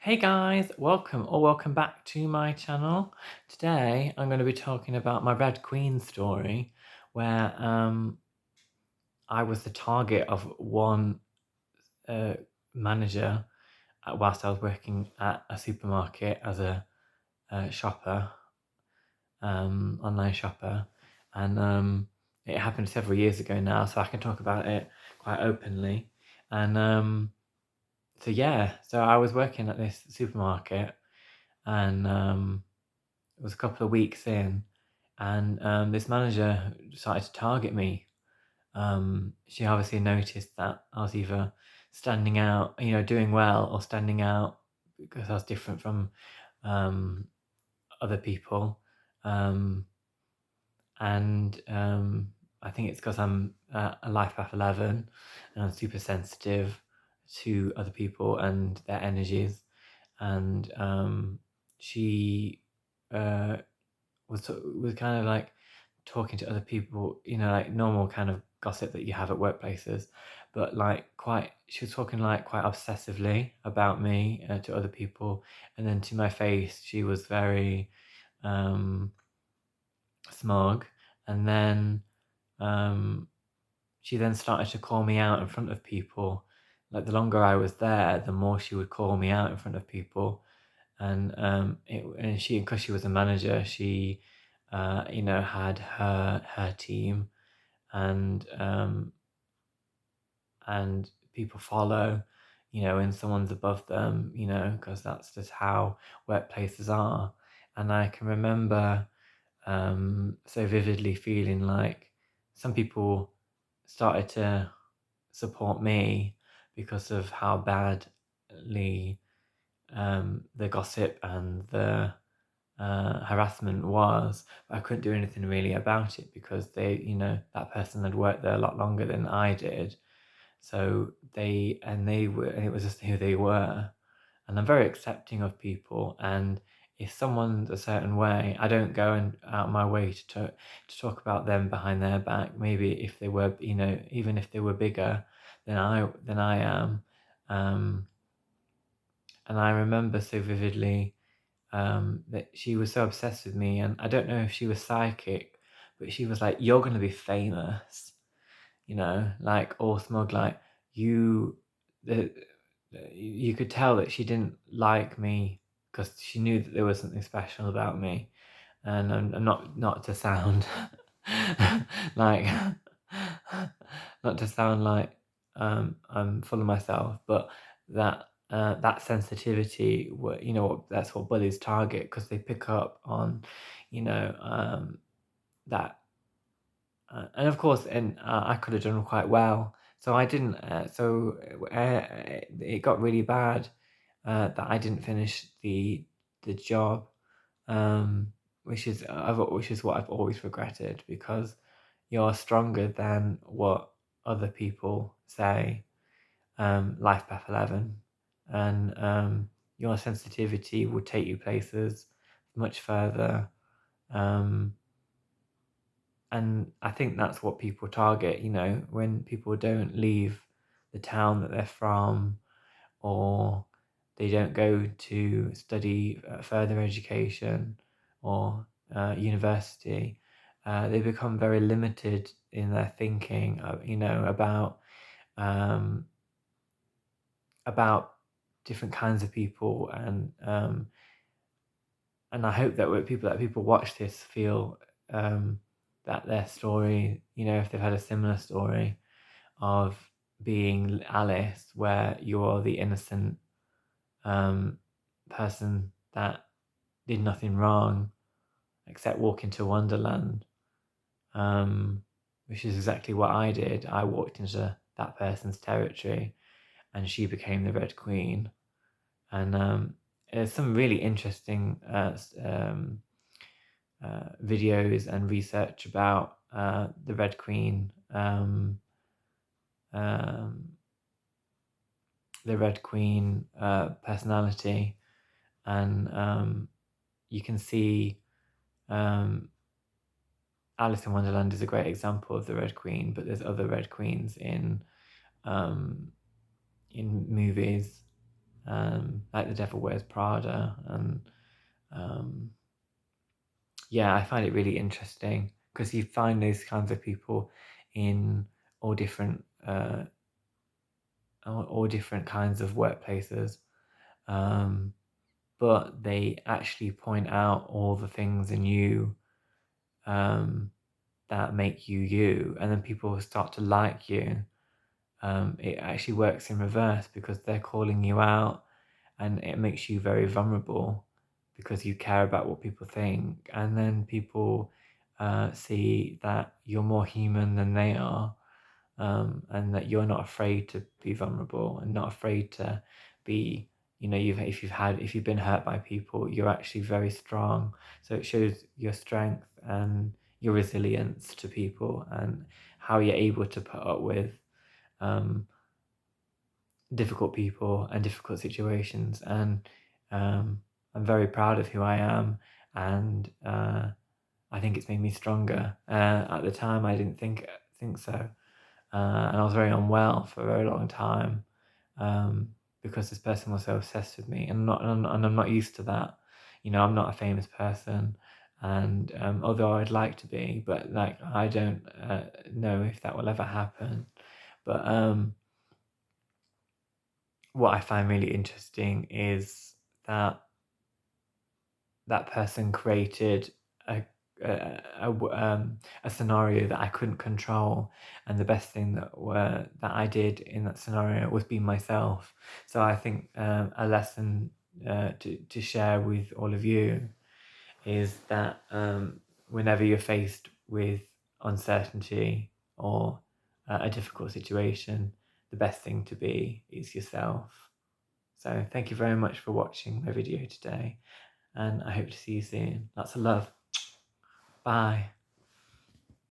Hey guys, welcome back to my channel. Today I'm going to be talking about my Red Queen story, where I was the target of one uh, manager whilst I was working at a supermarket as a shopper, online shopper, and it happened several years ago now, so I can talk about it quite openly. And so I was working at this supermarket, and it was a couple of weeks in, and this manager started to target me. She obviously noticed that I was either standing out, doing well, or standing out because I was different from um, other people. Um, and I think it's because I'm a life path 11, and I'm super sensitive to other people and their energies. And she uh, was kind of like talking to other people, like normal kind of gossip that you have at workplaces, but she was talking like quite obsessively about me to other people, and then to my face, she was very um, smug, and then um, she then started to call me out in front of people. Like the longer I was there, the more she would call me out in front of people, and because she was a manager, she had her team, and people follow, when someone's above them, because that's just how workplaces are. And I can remember so vividly feeling like some people started to support me because of how badly the gossip and the harassment was, but I couldn't do anything really about it because that person had worked there a lot longer than I did. So and it was just who they were. And I'm very accepting of people. And if someone's a certain way, I don't go out my way to talk about them behind their back. Maybe if they were, even if they were bigger than I am. Um, and I remember so vividly that she was so obsessed with me, and I don't know if she was psychic, but she was like, "You're gonna be famous," like all smug, like you. The, you could tell that she didn't like me because she knew that there was something special about me, and I'm not to sound like not to sound like I'm full of myself, but that sensitivity, that's what bullies target, because they pick up on, that, and of course, I could have done quite well, so I didn't. It got really bad that I didn't finish the job, um, which is what I've always regretted, because you're stronger than what other people say. Life path 11, and your sensitivity will take you places much further. Um, and I think that's what people target, when people don't leave the town that they're from, or they don't go to study further education or university. They become very limited in their thinking, um, about different kinds of people, and I hope that when people watch this feel that their story, if they've had a similar story of being Alice, where you're the innocent um, person that did nothing wrong except walk into Wonderland, which is exactly what I did. I walked into that person's territory, and she became the Red Queen. And there's some really interesting videos and research about the Red Queen, um, personality, and you can see um, Alice in Wonderland is a great example of the Red Queen, but there's other Red Queens um, in movies, like The Devil Wears Prada, and um, yeah, I find it really interesting because you find those kinds of people in all different all different kinds of workplaces, um, but they actually point out all the things in you um, that make you you, and then people start to like you. It actually works in reverse because they're calling you out, and it makes you very vulnerable because you care about what people think, and then people see that you're more human than they are, and that you're not afraid to be vulnerable and not afraid to be, if you've been hurt by people, you're actually very strong. So it shows your strength and your resilience to people, and how you're able to put up with um, difficult people and difficult situations. And I'm very proud of who I am, and I think it's made me stronger. At the time, I didn't think so, and I was very unwell for a very long time, um, because this person was so obsessed with me, and I'm not used to that. I'm not a famous person, and although I'd like to be, but like I don't know if that will ever happen. But what I find really interesting is that that person created a a scenario that I couldn't control, and the best thing that I did in that scenario was be myself. So I think a lesson to share with all of you is that whenever you're faced with uncertainty or a difficult situation, the best thing to be is yourself. So thank you very much for watching my video today, and I hope to see you soon. Lots of love. Bye.